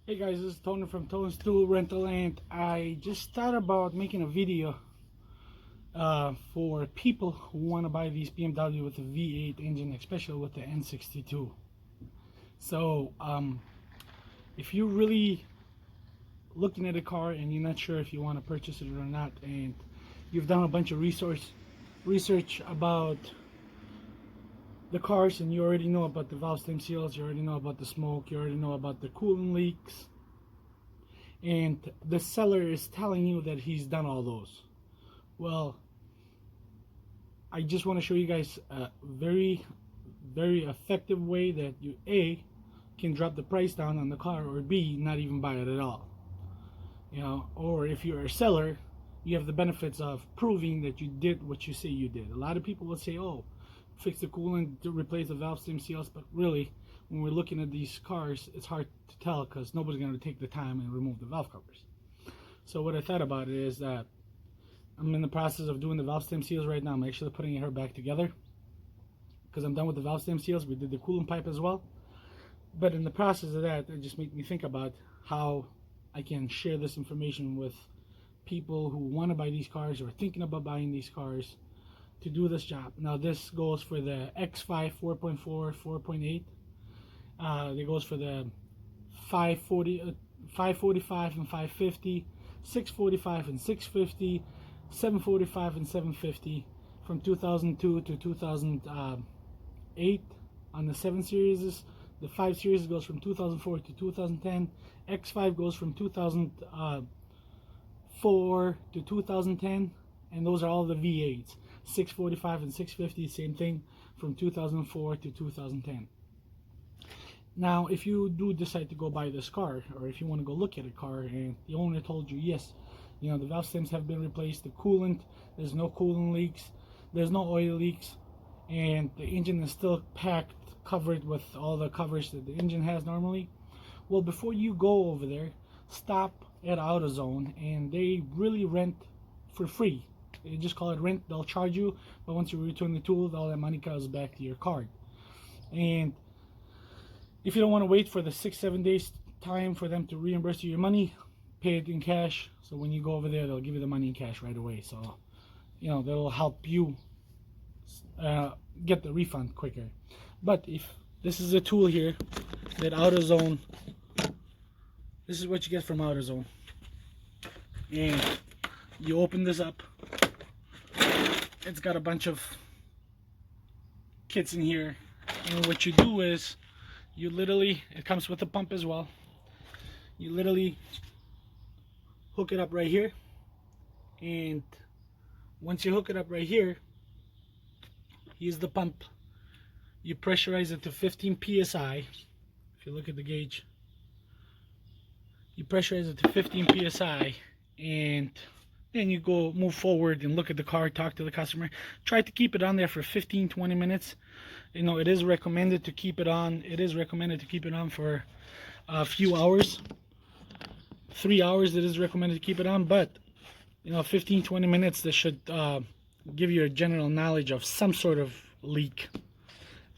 Hey guys, this is Tony from Tony's Tool Rental, and I just thought about making a video for people who want to buy these BMW with a V8 engine, especially with the N62. So if you're really looking at a car and you're not sure if you want to purchase it or not, and you've done a bunch of research about the cars, and you already know about the valve stem seals, you already know about the smoke, you already know about the coolant leaks, and the seller is telling you that he's done all those. Well, I just want to show you guys a very effective way that you A, can drop the price down on the car, or B, not even buy it at all. Or if you're a seller, you have the benefits of proving that you did what you say you did. A lot of people will say, oh, fix the coolant to replace the valve stem seals, but really, when we're looking at these cars, it's hard to tell because nobody's going to take the time and remove the valve covers. So what I thought about it is that I'm in the process of doing the valve stem seals right now. I'm actually putting her back together because I'm done with the valve stem seals. We did the coolant pipe as well, but in the process of that, it just made me think about how I can share this information with people who want to buy these cars or thinking about buying these cars to do this job. Now this goes for the X5 4.4, 4.8. It goes for the 540, 545 and 550, 645 and 650, 745 and 750 from 2002 to 2008 on the 7 series. The 5 series goes from 2004 to 2010. X5 goes from 2004 to 2010, and those are all the V8s. 645 and 650, same thing, from 2004 to 2010. Now, if you do decide to go buy this car, or if you want to go look at a car and the owner told you, yes, the valve stems have been replaced, the coolant, there's no coolant leaks, there's no oil leaks, and the engine is still packed, covered with all the covers that the engine has normally, well, before you go over there, stop at AutoZone, and they really rent for free. They just call it rent. They'll charge you, but once you return the tool, all that money comes back to your card. And if you don't want to wait for the 6-7 days time for them to reimburse you your money, pay it in cash. So when you go over there, they'll give you the money in cash right away. So that'll help you get the refund quicker. But if this is a tool here that AutoZone, this is what you get from AutoZone, and you open this up. It's got a bunch of kits in here, and what you do is you literally, it comes with a pump as well, you literally hook it up right here, and once you hook it up right here, here's the pump. You pressurize it to 15 psi. If you look at the gauge, you pressurize it to 15 psi, and then you go move forward and look at the car, talk to the customer, try to keep it on there for 15-20 minutes. It is recommended to keep it on. It is recommended to keep it on for a few hours. 3 hours it is recommended to keep it on, but 15-20 minutes, this should give you a general knowledge of some sort of leak.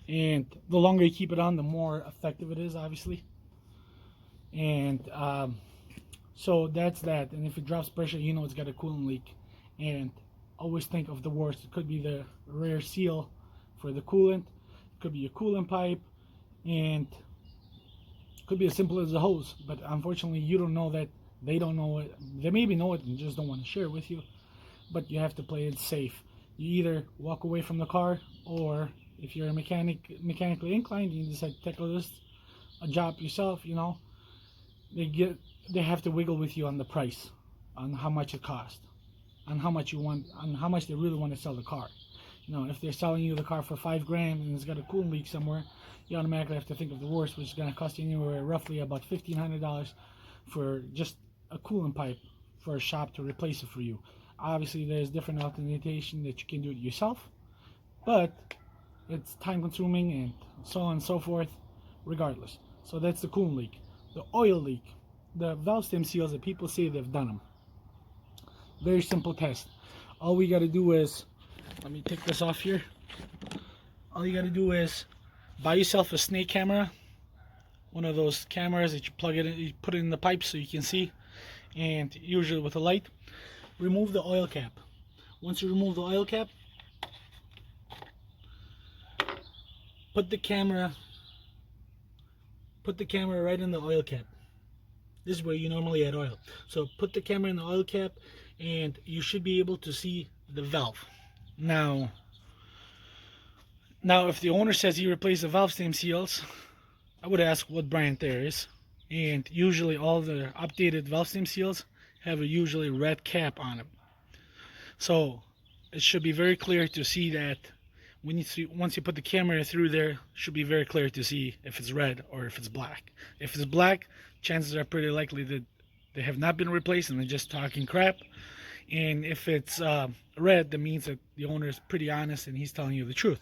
And the longer you keep it on, the more effective it is, obviously. And so that's that. And if it drops pressure, it's got a coolant leak. And always think of the worst. It could be the rear seal for the coolant, it could be a coolant pipe, and it could be as simple as a hose. But unfortunately, you don't know that. They don't know it. They maybe know it and just don't want to share it with you. But you have to play it safe. You either walk away from the car, or if you're a mechanically inclined, you decide to take a job yourself. They have to wiggle with you on the price, on how much it costs, on how much you want, on how much they really want to sell the car. If they're selling you the car for $5 grand and it's got a coolant leak somewhere, you automatically have to think of the worst, which is going to cost you anywhere roughly about $1,500 for just a coolant pipe for a shop to replace it for you. Obviously, there's different alternative that you can do it yourself, but it's time consuming and so on and so forth regardless. So that's the coolant leak. The oil leak, the valve stem seals that people say they've done them. Very simple test. All we got to do is, let me take this off here. All you got to do is buy yourself a snake camera, one of those cameras that you plug it in, you put it in the pipe so you can see, and usually with a light. Remove the oil cap. Once you remove the oil cap, put the camera right in the oil cap. This is where you normally add oil. So put the camera in the oil cap and you should be able to see the valve. Now if the owner says he replaced the valve stem seals, I would ask what brand there is. And usually all the updated valve stem seals have a usually red cap on them. So it should be very clear to see that when once you put the camera through there, it should be very clear to see if it's red or if it's black. If it's black, chances are pretty likely that they have not been replaced and they're just talking crap. And if it's red, that means that the owner is pretty honest and he's telling you the truth.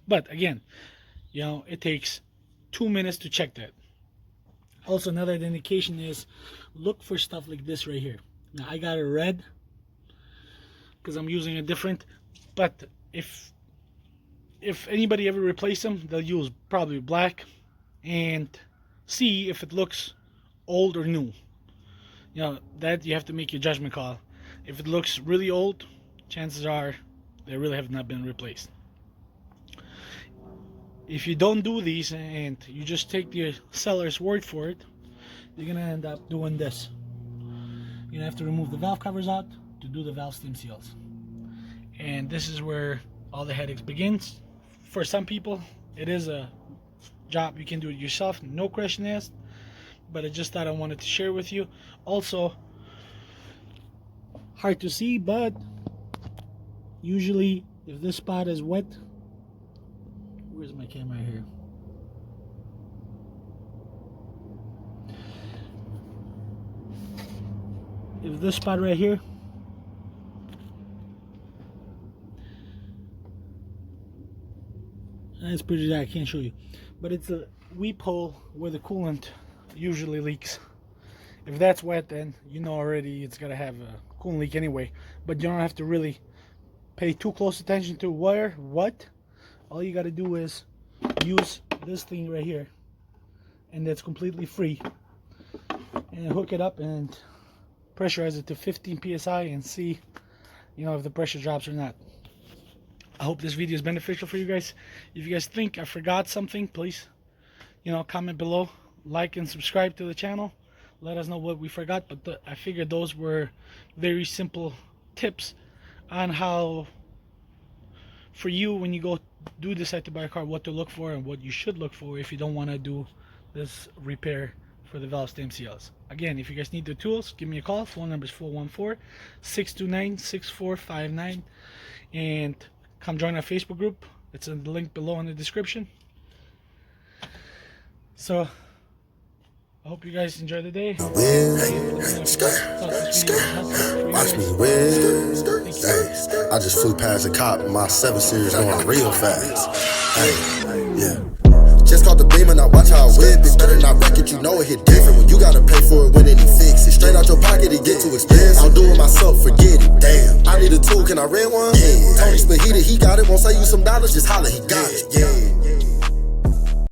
But again, you know, it takes 2 minutes to check that. Also, another indication is look for stuff like this right here. Now I got it red because I'm using a different, but if anybody ever replace them, they'll use probably black and see if it looks old or new. You know, that you have to make your judgment call. If it looks really old, chances are they really have not been replaced. If you don't do these and you just take the seller's word for it, you're gonna end up doing this. You're gonna have to remove the valve covers out to do the valve stem seals, and this is where all the headaches begins. For some people, it is a job you can do it yourself, no question asked. But I just thought I wanted to share with you. Also, hard to see, but usually if this spot is wet, where's my camera here? If this spot right here, that's pretty dark, I can't show you, but it's a weep hole where the coolant usually leaks. If that's wet, then you know already it's gonna have a coolant leak anyway, but you don't have to really pay too close attention to where, what. All you got to do is use this thing right here, and that's completely free, and hook it up and pressurize it to 15 psi and see, you know, if the pressure drops or not. I hope this video is beneficial for you guys. If you guys think I forgot something, please, you know, comment below, like and subscribe to the channel. Let us know what we forgot, but I figured those were very simple tips on how, for you, when you go decide to buy a car, what to look for and what you should look for if you don't want to do this repair for the valve stem seals. Again, if you guys need the tools, give me a call. Phone number is 414-629-6459, and come join our Facebook group. It's in the link below in the description. So I hope you guys enjoy the day. Watch me whiz. I just flew past a cop in my 7 Series going real fast. Hey, yeah. Just caught the beam and I watch how I whip it. Better not wreck it, you know it hit different. When you gotta pay for it when it fix it. Straight out your pocket, it get too expensive. I'll do it myself, forget it. Damn, I need a tool, can I rent one? Yeah. Tony Spahita, he got it. Won't save you some dollars, just holler, he got it. Yeah.